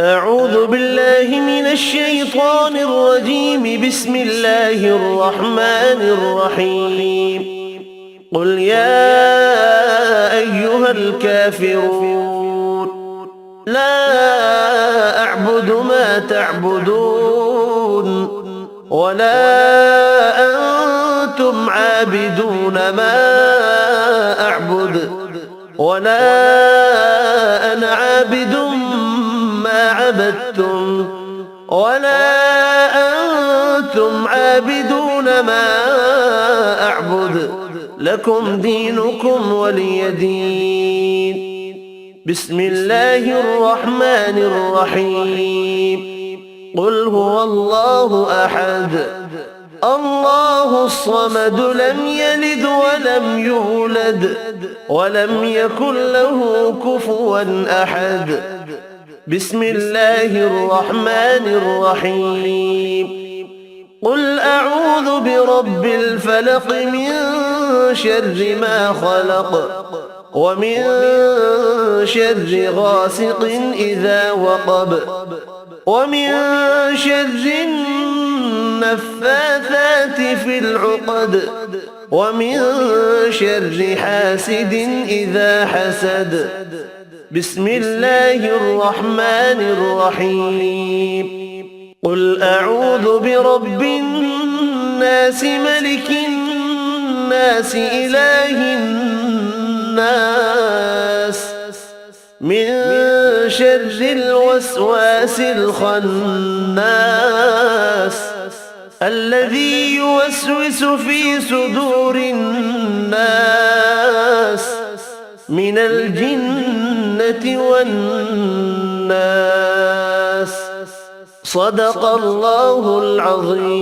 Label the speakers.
Speaker 1: أعوذ بالله من الشيطان الرجيم. بسم الله الرحمن الرحيم. قل يا أيها الكافرون لا أعبد ما تعبدون ولا أنتم عابدون ما أعبد ولا أنا عابد ما عبدتم ولا أنتم عابدون ما أعبد لكم دينكم ولي دين. بسم الله الرحمن الرحيم. قل هو الله أحد الله الصمد لم يلد ولم يولد ولم يكن له كفوا أحد. بسم الله الرحمن الرحيم. قل أعوذ برب الفلق من شر ما خلق ومن شر غاسق إذا وقب ومن شر النفاثات في العقد ومن شر حاسد إذا حسد. بسم الله الرحمن الرحيم. قل أعوذ برب الناس ملك الناس إله الناس من شر الوسواس الخناس الذي يوسوس في صدور الناس من الجنة والناس. صدق الله العظيم.